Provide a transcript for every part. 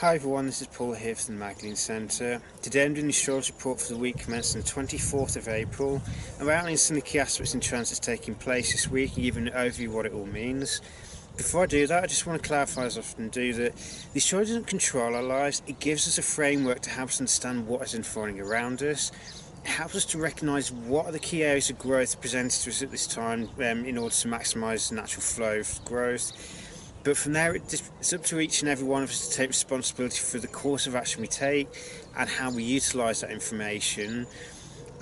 Hi everyone, this is Paul here from the Magdalene Centre. Today I'm doing the astrology report for the week commencing the 24th of April, and we're outlining some of the key aspects and transits taking place this week and giving an overview of what it all means. Before I do that, I just want to clarify, as I often do, that the astrology doesn't control our lives. It gives us a framework to help us understand what is unfolding around us. It helps us to recognise what are the key areas of growth presented to us at this time in order to maximise the natural flow of growth. But from there, it's up to each and every one of us to take responsibility for the course of action we take and how we utilise that information.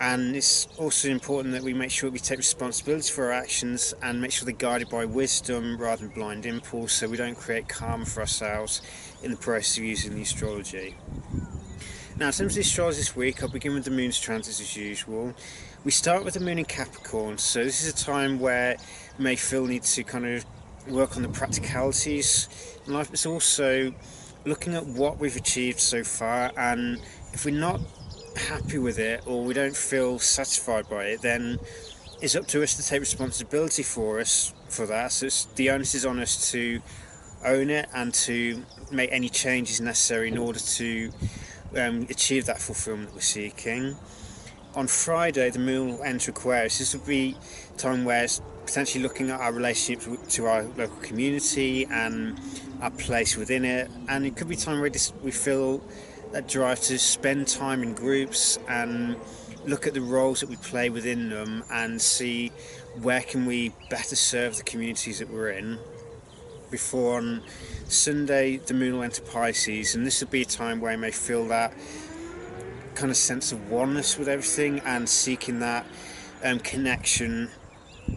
And it's also important that we make sure we take responsibility for our actions and make sure they're guided by wisdom rather than blind impulse, so we don't create karma for ourselves in the process of using the astrology. Now, in terms of the astrology this week, I'll begin with the moon's transits as usual. We start with the moon in Capricorn, so this is a time where we may feel need to kind of work on the practicalities in life, but it's also looking at what we've achieved so far, and if we're not happy with it or we don't feel satisfied by it, then it's up to us to take responsibility for that. So the onus is on us to own it and to make any changes necessary in order to achieve that fulfillment that we're seeking. On Friday, the moon will enter Aquarius. This will be a time where it's potentially looking at our relationship to our local community and our place within it, and it could be a time where we feel that drive to spend time in groups and look at the roles that we play within them and see where can we better serve the communities that we're in. Before on Sunday, the moon will enter Pisces, and this will be a time where you may feel that kind of sense of oneness with everything and seeking that connection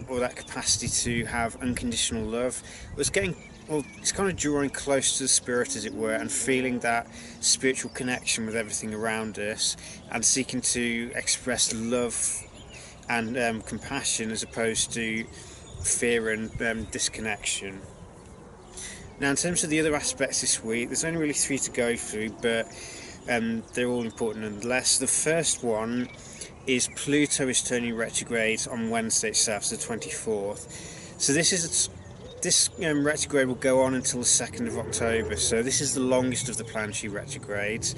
or that capacity to have unconditional love. It's kind of drawing close to the spirit, as it were, and feeling that spiritual connection with everything around us and seeking to express love and compassion as opposed to fear and disconnection. Now, in terms of the other aspects this week, there's only really 3 to go through, but they're all important nonetheless. The first one is Pluto is turning retrograde on Wednesday itself, so the 24th. So this retrograde will go on until the 2nd of October, so this is the longest of the planetary retrogrades,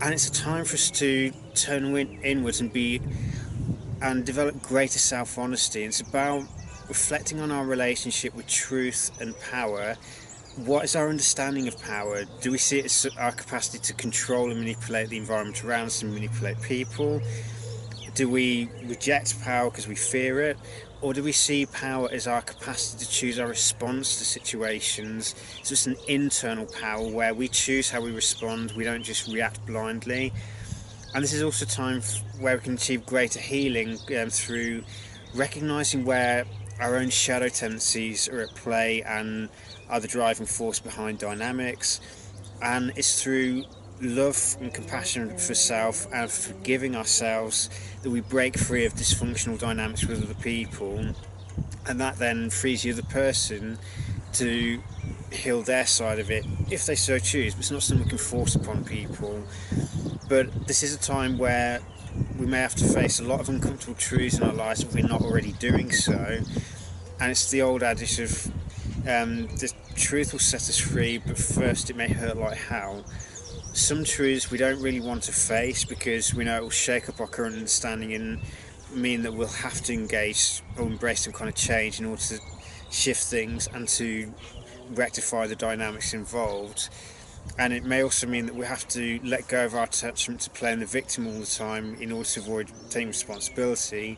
and it's a time for us to turn inwards and develop greater self-honesty. It's about reflecting on our relationship with truth and power. What is our understanding of power? Do we see it as our capacity to control and manipulate the environment around us and manipulate people? Do we reject power because we fear it? Or do we see power as our capacity to choose our response to situations? It's just an internal power where we choose how we respond, we don't just react blindly. And this is also a time where we can achieve greater healing through recognising where our own shadow tendencies are at play and are the driving force behind dynamics. And it's through love and compassion for self and forgiving ourselves that we break free of dysfunctional dynamics with other people, and that then frees the other person to heal their side of it if they so choose. But it's not something we can force upon people. But this is a time where we may have to face a lot of uncomfortable truths in our lives if we're not already doing so. And it's the old adage of the truth will set us free, but first it may hurt like hell. Some truths we don't really want to face because we know it will shake up our current understanding and mean that we'll have to engage or embrace some kind of change in order to shift things and to rectify the dynamics involved. And it may also mean that we have to let go of our attachment to playing the victim all the time in order to avoid taking responsibility,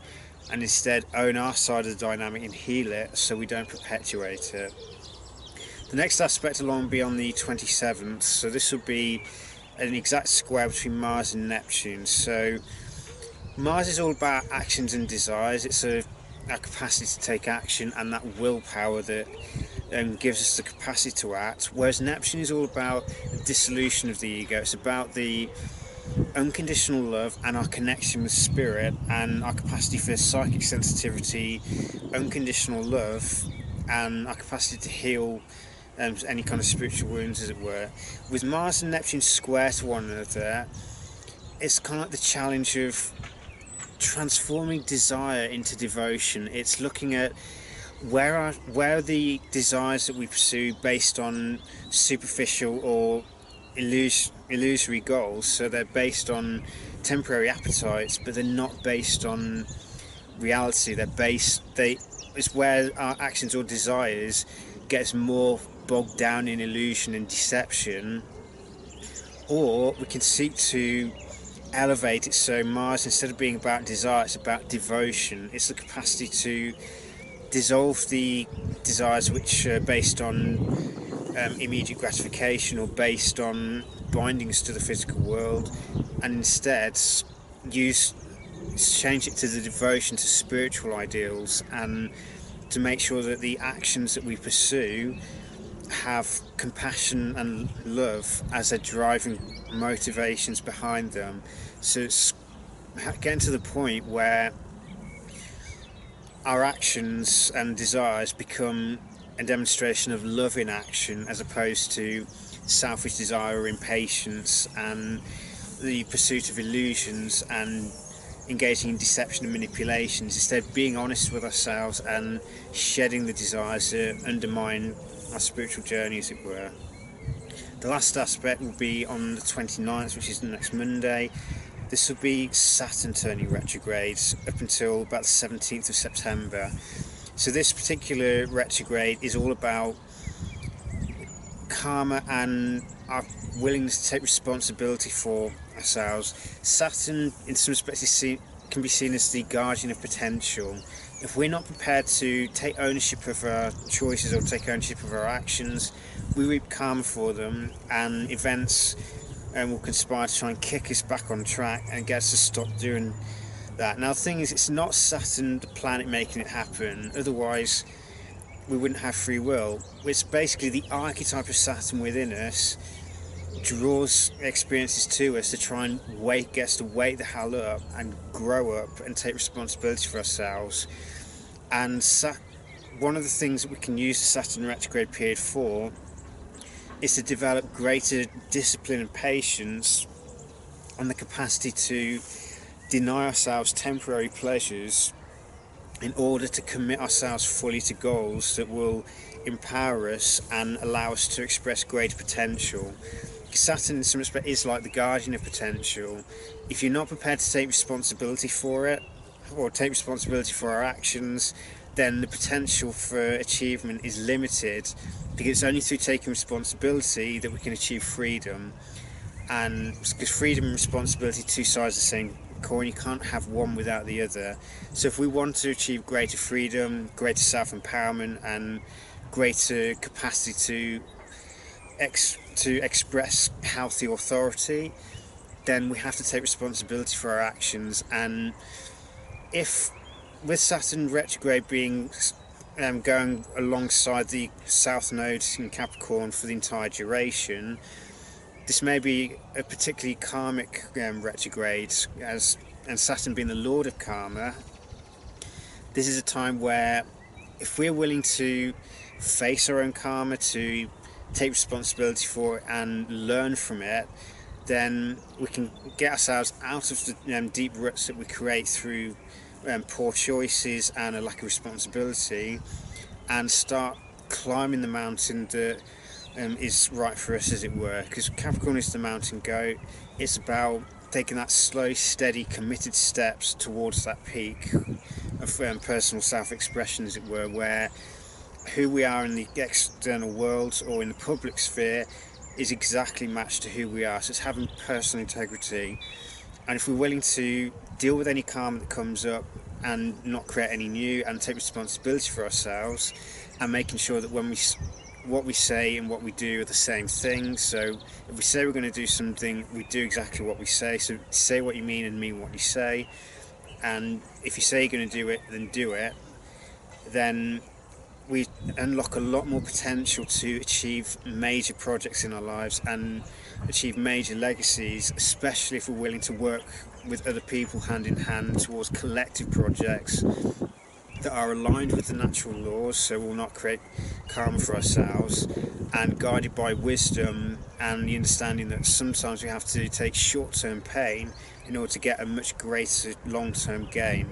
and instead own our side of the dynamic and heal it so we don't perpetuate it. The next aspect along will be on the 27th, so this will be an exact square between Mars and Neptune. So Mars is all about actions and desires. It's our capacity to take action and that willpower that gives us the capacity to act, whereas Neptune is all about the dissolution of the ego. It's about the unconditional love and our connection with spirit and our capacity for psychic sensitivity, unconditional love, and our capacity to heal any kind of spiritual wounds, as it were. With Mars and Neptune square to one another, it's kind of like the challenge of transforming desire into devotion. It's looking at where are the desires that we pursue based on superficial or illusory goals, so they're based on temporary appetites, but they're not based on reality. It's where our actions or desires gets more bogged down in illusion and deception. Or we can seek to elevate it, so Mars, instead of being about desire, it's about devotion. It's the capacity to dissolve the desires which are based on immediate gratification or based on bindings to the physical world, and instead change it to the devotion to spiritual ideals, and to make sure that the actions that we pursue have compassion and love as their driving motivations behind them. So it's getting to the point where our actions and desires become a demonstration of love in action, as opposed to selfish desire or impatience and the pursuit of illusions and engaging in deception and manipulations. Instead, being honest with ourselves and shedding the desires that undermine our spiritual journey, as it were. The last aspect will be on the 29th, which is the next Monday. This will be Saturn turning retrograde up until about the 17th of September. So this particular retrograde is all about karma and our willingness to take responsibility for ourselves. Saturn, in some respects, can be seen as the guardian of potential. If we're not prepared to take ownership of our choices or take ownership of our actions, we reap karma for them, and events will conspire to try and kick us back on track and get us to stop doing that. Now the thing is, it's not Saturn, the planet, making it happen, otherwise we wouldn't have free will. It's basically the archetype of Saturn within us draws experiences to us to try and get us to wake the hell up and grow up and take responsibility for ourselves. And one of the things that we can use the Saturn retrograde period for is to develop greater discipline and patience, and the capacity to deny ourselves temporary pleasures in order to commit ourselves fully to goals that will empower us and allow us to express greater potential. Saturn, in some respect, is like the guardian of potential. If you're not prepared to take responsibility for it, or take responsibility for our actions, then the potential for achievement is limited, because it's only through taking responsibility that we can achieve freedom. And because freedom and responsibility are two sides of the same coin, you can't have one without the other. So if we want to achieve greater freedom, greater self-empowerment, and greater capacity to express healthy authority, then we have to take responsibility for our actions. And if, with Saturn retrograde being going alongside the South Node in Capricorn for the entire duration, this may be a particularly karmic retrograde, and Saturn being the Lord of Karma, this is a time where, if we're willing to face our own karma, to take responsibility for it and learn from it, then we can get ourselves out of the deep ruts that we create through poor choices and a lack of responsibility, and start climbing the mountain that is right for us, as it were. Because Capricorn is the mountain goat. It's about taking that slow, steady, committed steps towards that peak of personal self-expression, as it were, where who we are in the external world or in the public sphere is exactly matched to who we are. So it's having personal integrity, and if we're willing to deal with any karma that comes up and not create any new, and take responsibility for ourselves, and making sure that what we say and what we do are the same thing. So if we say we're going to do something, we do exactly what we say. So say what you mean and mean what you say, and if you say you're going to do it, then do it. Then we unlock a lot more potential to achieve major projects in our lives and achieve major legacies, especially if we're willing to work with other people hand in hand towards collective projects that are aligned with the natural laws, so we'll not create karma for ourselves, and guided by wisdom and the understanding that sometimes we have to take short-term pain in order to get a much greater long-term gain.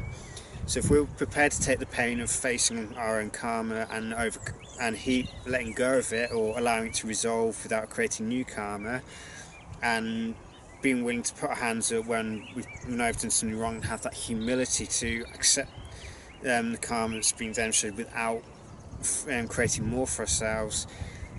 So if we're prepared to take the pain of facing our own karma and letting go of it, or allowing it to resolve without creating new karma, and being willing to put our hands up when we know we've done something wrong, and have that humility to accept the karma that's been demonstrated without creating more for ourselves,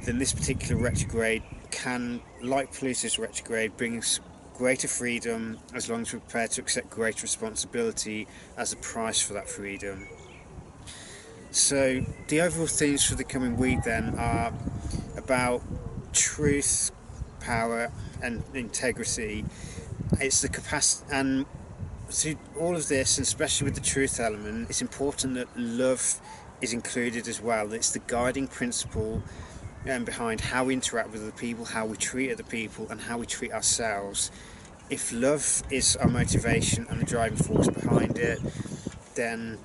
then this particular retrograde can, like Pluto's retrograde, bring us greater freedom as long as we're prepared to accept greater responsibility as a price for that freedom. So the overall themes for the coming week then are about truth, power and integrity. It's the capacity, and through all of this, and especially with the truth element, it's important that love is included as well. It's the guiding principle behind how we interact with other people, how we treat other people, and how we treat ourselves. If love is our motivation and the driving force behind it, then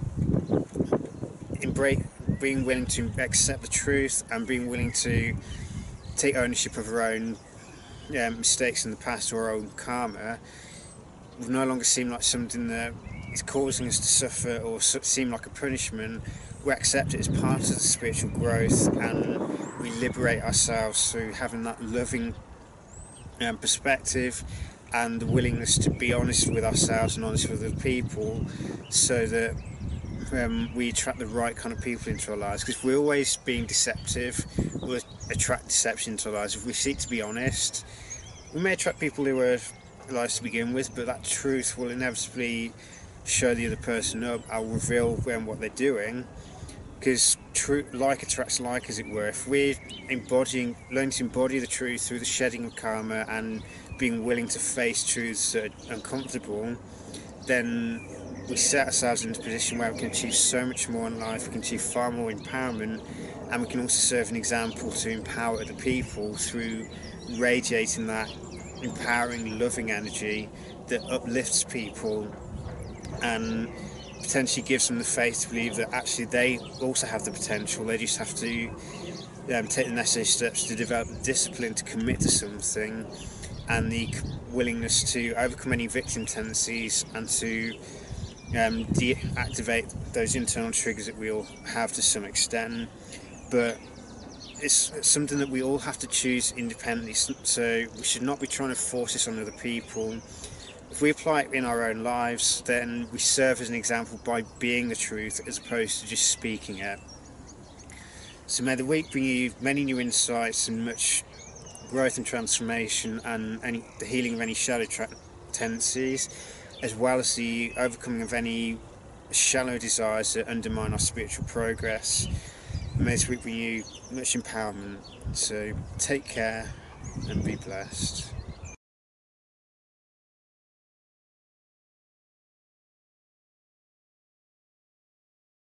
being willing to accept the truth and being willing to take ownership of our own mistakes in the past or our own karma will no longer seem like something that is causing us to suffer or seem like a punishment. We accept it as part of the spiritual growth, and we liberate ourselves through having that loving perspective and the willingness to be honest with ourselves and honest with other people, so that we attract the right kind of people into our lives. Because we're always being deceptive, we'll attract deception into our lives. If we seek to be honest, we may attract people who are lies to begin with, but that truth will inevitably show the other person up. I'll reveal what they're doing, because like attracts like, as it were. If we're learning to embody the truth through the shedding of karma and being willing to face truths that are uncomfortable, then we set ourselves in a position where we can achieve so much more in life. We can achieve far more empowerment, and we can also serve an example to empower other people through radiating that empowering, loving energy that uplifts people and potentially gives them the faith to believe that actually they also have the potential. They just have to take the necessary steps to develop the discipline to commit to something, and the willingness to overcome any victim tendencies and to deactivate those internal triggers that we all have to some extent. But it's something that we all have to choose independently, so we should not be trying to force this on other people. If we apply it in our own lives, then we serve as an example by being the truth as opposed to just speaking it. So may the week bring you many new insights and much growth and transformation, and the healing of any shadow tendencies, as well as the overcoming of any shallow desires that undermine our spiritual progress. May this week bring you much empowerment. So take care and be blessed.